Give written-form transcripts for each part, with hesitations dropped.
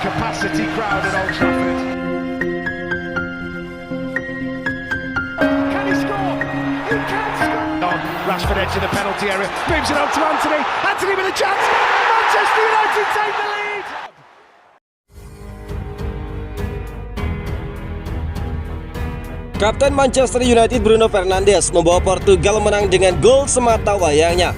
capacity crowd at Old Trafford. Can he score? He can score! On, Rashford edge of the penalty area, moves it on to Anthony. Anthony with a chance. Manchester United take the lead. Kapten Manchester United Bruno Fernandes membawa Portugal menang dengan gol semata wayangnya.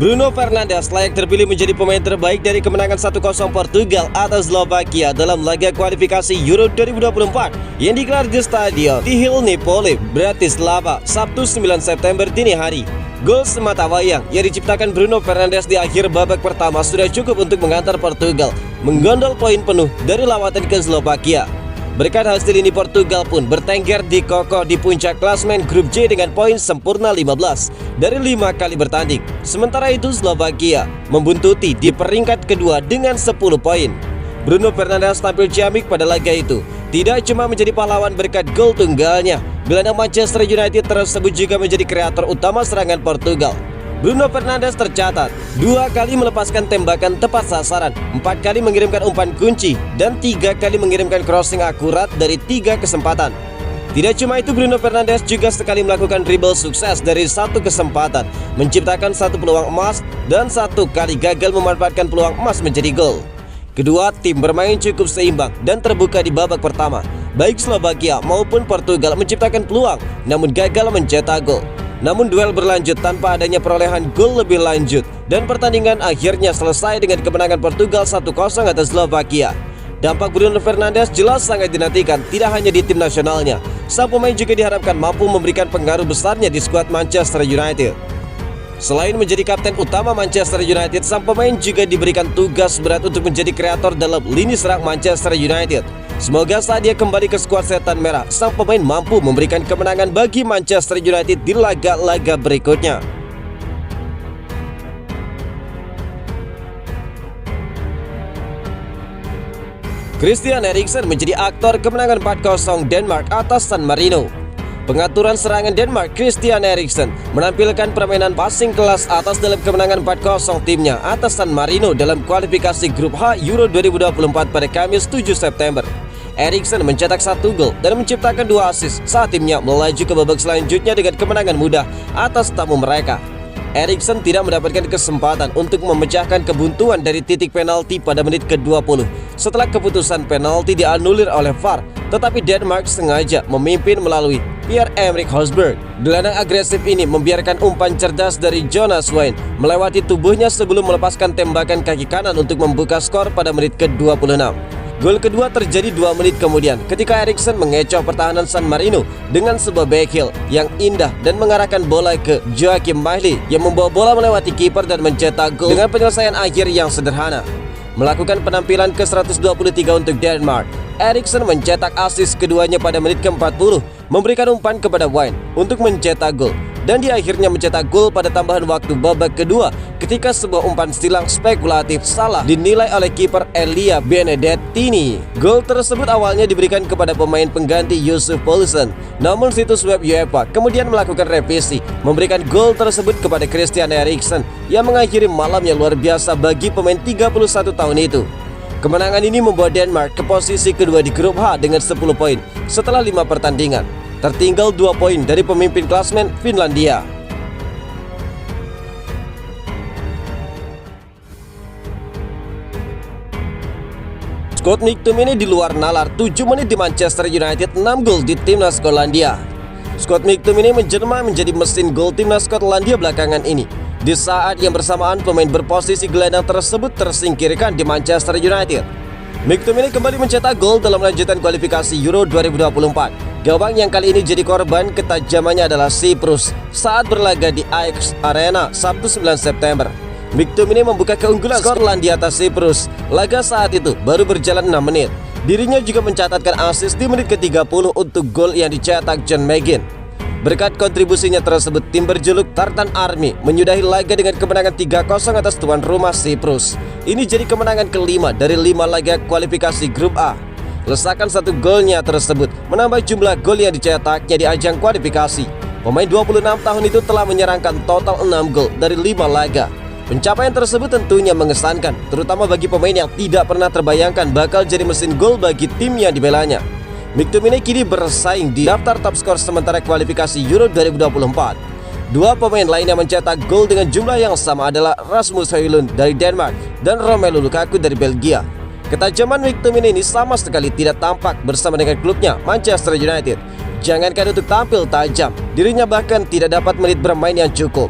Bruno Fernandes layak terpilih menjadi pemain terbaik dari kemenangan 1-0 Portugal atas Slovakia dalam laga kualifikasi Euro 2024 yang digelar di Stadion Tihil Nepole, Bratislava, Sabtu 9 September dini hari. Gol semata wayang yang diciptakan Bruno Fernandes di akhir babak pertama sudah cukup untuk mengantar Portugal menggondol poin penuh dari lawatan ke Slovakia. Berkat hasil ini Portugal pun bertengger di kokoh di puncak klasemen grup J dengan poin sempurna 15 dari 5 kali bertanding. Sementara itu Slovakia membuntuti di peringkat kedua dengan 10 poin. Bruno Fernandes tampil ciamik pada laga itu. Tidak cuma menjadi pahlawan berkat gol tunggalnya, gelandang Manchester United tersebut juga menjadi kreator utama serangan Portugal. Bruno Fernandes tercatat 2 kali melepaskan tembakan tepat sasaran, 4 kali mengirimkan umpan kunci, dan 3 kali mengirimkan crossing akurat dari 3 kesempatan. Tidak cuma itu, Bruno Fernandes juga sekali melakukan dribble sukses dari 1 kesempatan, menciptakan 1 peluang emas, dan 1 kali gagal memanfaatkan peluang emas menjadi gol. Kedua tim bermain cukup seimbang dan terbuka di babak pertama. Baik Slovakia maupun Portugal menciptakan peluang, namun gagal mencetak gol. Namun duel berlanjut tanpa adanya perolehan gol lebih lanjut dan pertandingan akhirnya selesai dengan kemenangan Portugal 1-0 atas Slovakia. Dampak Bruno Fernandes jelas sangat dinantikan tidak hanya di tim nasionalnya. Sang pemain juga diharapkan mampu memberikan pengaruh besarnya di skuad Manchester United. Selain menjadi kapten utama Manchester United, sang pemain juga diberikan tugas berat untuk menjadi kreator dalam lini serang Manchester United. Semoga saat dia kembali ke skuad Setan Merah, sang pemain mampu memberikan kemenangan bagi Manchester United di laga-laga berikutnya. Christian Eriksen menjadi aktor kemenangan 4-0 Denmark atas San Marino. Pengaturan serangan Denmark, Christian Eriksen, menampilkan permainan passing kelas atas dalam kemenangan 4-0 timnya atas San Marino dalam kualifikasi grup H Euro 2024 pada Kamis 7 September. Eriksen mencetak 1 gol dan menciptakan 2 assist saat timnya melaju ke babak selanjutnya dengan kemenangan mudah atas tamu mereka. Eriksen tidak mendapatkan kesempatan untuk memecahkan kebuntuan dari titik penalti pada menit ke-20 setelah keputusan penalti dianulir oleh VAR, tetapi Denmark sengaja memimpin melalui Pierre-Emerick Højbjerg. Gelandang agresif ini membiarkan umpan cerdas dari Jonas Wind melewati tubuhnya sebelum melepaskan tembakan kaki kanan untuk membuka skor pada menit ke-26. Gol kedua terjadi 2 menit kemudian ketika Eriksen mengecoh pertahanan San Marino dengan sebuah backheel yang indah dan mengarahkan bola ke Joachim Mahli yang membawa bola melewati kiper dan mencetak gol dengan penyelesaian akhir yang sederhana. Melakukan penampilan ke-123 untuk Denmark, Eriksen mencetak assist keduanya pada menit ke-40, memberikan umpan kepada Wind untuk mencetak gol. Dan dia akhirnya mencetak gol pada tambahan waktu babak kedua ketika sebuah umpan silang spekulatif salah dinilai oleh kiper Elia Benedettini. Gol tersebut awalnya diberikan kepada pemain pengganti Yusuf Poulsen, namun situs web UEFA kemudian melakukan revisi, memberikan gol tersebut kepada Christian Eriksen yang mengakhiri malam yang luar biasa bagi pemain 31 tahun itu. Kemenangan ini membawa Denmark ke posisi kedua di grup H dengan 10 poin setelah 5 pertandingan. Tertinggal 2 poin dari pemimpin klasemen Finlandia. Scott McTominay di luar nalar 7 menit di Manchester United, 6 gol di timnas Skotlandia. Scott McTominay menjelma menjadi mesin gol timnas Skotlandia belakangan ini. Di saat yang bersamaan pemain berposisi gelandang tersebut tersingkirkan di Manchester United. McTominay kembali mencetak gol dalam lanjutan kualifikasi Euro 2024. Gawang yang kali ini jadi korban ketajamannya adalah Cyprus saat berlaga di Ajax Arena Sabtu 9 September. McTominay membuka keunggulan Skotlandia atas Cyprus. Laga saat itu baru berjalan 6 menit. Dirinya juga mencatatkan assist di menit ke-30 untuk gol yang dicetak John McGinn. Berkat kontribusinya tersebut, tim berjuluk Tartan Army menyudahi laga dengan kemenangan 3-0 atas tuan rumah Cyprus. Ini jadi kemenangan kelima dari 5 laga kualifikasi grup A. Lesakan 1 golnya tersebut menambah jumlah gol yang dicetaknya di ajang kualifikasi. Pemain 26 tahun itu telah menyerangkan total 6 gol dari 5 laga. Pencapaian tersebut tentunya mengesankan, terutama bagi pemain yang tidak pernah terbayangkan bakal jadi mesin gol bagi tim yang dibelanya. McTominay kini bersaing di daftar top skor sementara kualifikasi Euro 2024. Dua pemain lain yang mencetak gol dengan jumlah yang sama adalah Rasmus Højlund dari Denmark dan Romelu Lukaku dari Belgia. Ketajaman McTominay ini sama sekali tidak tampak bersama dengan klubnya Manchester United. Jangankan untuk tampil tajam, dirinya bahkan tidak dapat menit bermain yang cukup.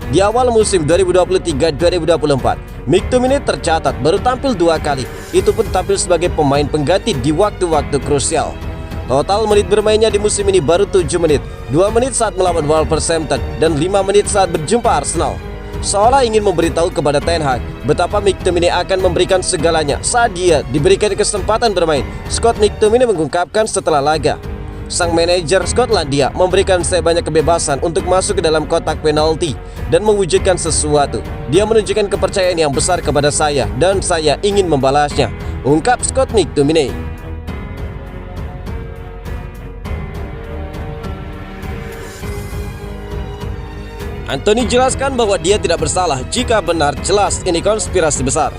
Di awal musim 2023-2024, McTominay tercatat baru tampil 2 kali, itu pun tampil sebagai pemain pengganti di waktu-waktu krusial. Total menit bermainnya di musim ini baru 7 menit, 2 menit saat melawan Wolverhampton dan 5 menit saat berjumpa Arsenal. Seolah ingin memberitahu kepada Ten Hag betapa McTominay akan memberikan segalanya saat dia diberikan kesempatan bermain. Scott McTominay mengungkapkan setelah laga. Sang manajer Skotlandia memberikan saya banyak kebebasan untuk masuk ke dalam kotak penalti dan mewujudkan sesuatu. Dia menunjukkan kepercayaan yang besar kepada saya dan saya ingin membalasnya, ungkap Scott McTominay. Anthony jelaskan bahwa dia tidak bersalah jika benar jelas ini konspirasi besar.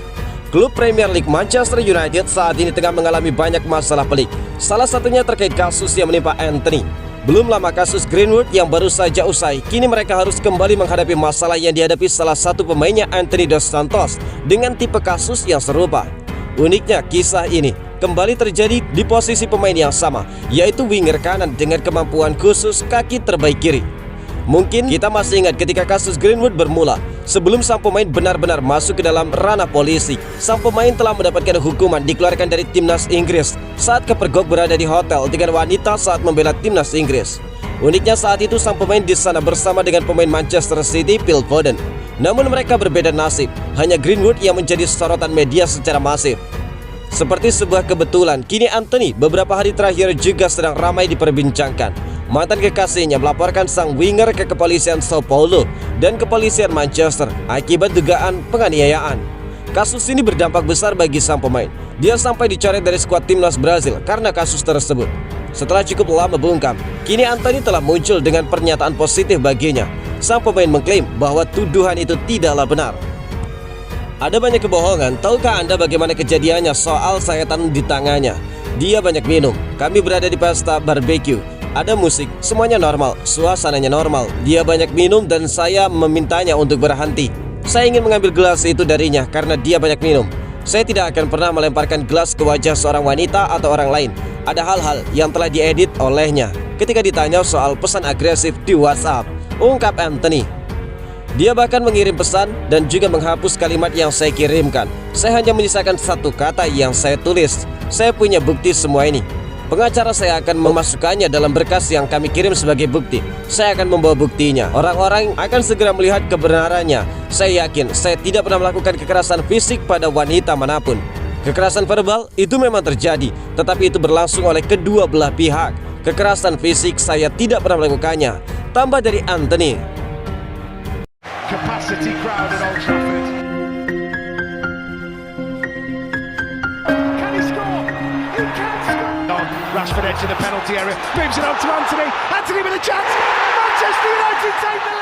Klub Premier League Manchester United saat ini tengah mengalami banyak masalah pelik. Salah satunya terkait kasus yang menimpa Anthony. Belum lama kasus Greenwood yang baru saja usai, kini mereka harus kembali menghadapi masalah yang dihadapi salah satu pemainnya, Anthony Dos Santos, dengan tipe kasus yang serupa. Uniknya kisah ini kembali terjadi di posisi pemain yang sama, yaitu winger kanan dengan kemampuan khusus kaki terbaik kiri. Mungkin kita masih ingat ketika kasus Greenwood bermula. Sebelum sang pemain benar-benar masuk ke dalam ranah polisi, sang pemain telah mendapatkan hukuman dikeluarkan dari timnas Inggris saat kepergok berada di hotel dengan wanita saat membela timnas Inggris. Uniknya saat itu sang pemain di sana bersama dengan pemain Manchester City, Phil Foden. Namun mereka berbeda nasib, hanya Greenwood yang menjadi sorotan media secara masif. Seperti sebuah kebetulan, kini Anthony beberapa hari terakhir juga sedang ramai diperbincangkan. Mantan kekasihnya melaporkan sang winger ke kepolisian Sao Paulo dan kepolisian Manchester akibat dugaan penganiayaan. Kasus ini berdampak besar bagi sang pemain. Dia sampai dicoret dari skuad timnas Brazil karena kasus tersebut. Setelah cukup lama bungkam, kini Anthony telah muncul dengan pernyataan positif baginya. Sang pemain mengklaim bahwa tuduhan itu tidaklah benar. Ada banyak kebohongan. Tahukah Anda bagaimana kejadiannya soal sayatan di tangannya? Dia banyak minum. Kami berada di pesta barbecue. Ada musik, semuanya normal, suasananya normal. Dia banyak minum dan saya memintanya untuk berhenti. Saya ingin mengambil gelas itu darinya karena dia banyak minum. Saya tidak akan pernah melemparkan gelas ke wajah seorang wanita atau orang lain. Ada hal-hal yang telah diedit olehnya ketika ditanya soal pesan agresif di WhatsApp, ungkap Anthony. Dia bahkan mengirim pesan dan juga menghapus kalimat yang saya kirimkan. Saya hanya menyisakan satu kata yang saya tulis. Saya punya bukti semua ini. Pengacara saya akan memasukkannya dalam berkas yang kami kirim sebagai bukti. Saya akan membawa buktinya. Orang-orang akan segera melihat kebenarannya. Saya yakin saya tidak pernah melakukan kekerasan fisik pada wanita manapun. Kekerasan verbal itu memang terjadi, tetapi itu berlangsung oleh kedua belah pihak. Kekerasan fisik saya tidak pernah melakukannya, tambah dari Anthony. Capacity crowd at Old Trafford. Can he score? He can score. Rashford edge in the penalty area, moves it on to Anthony. Anthony with a chance. Manchester United take the lead.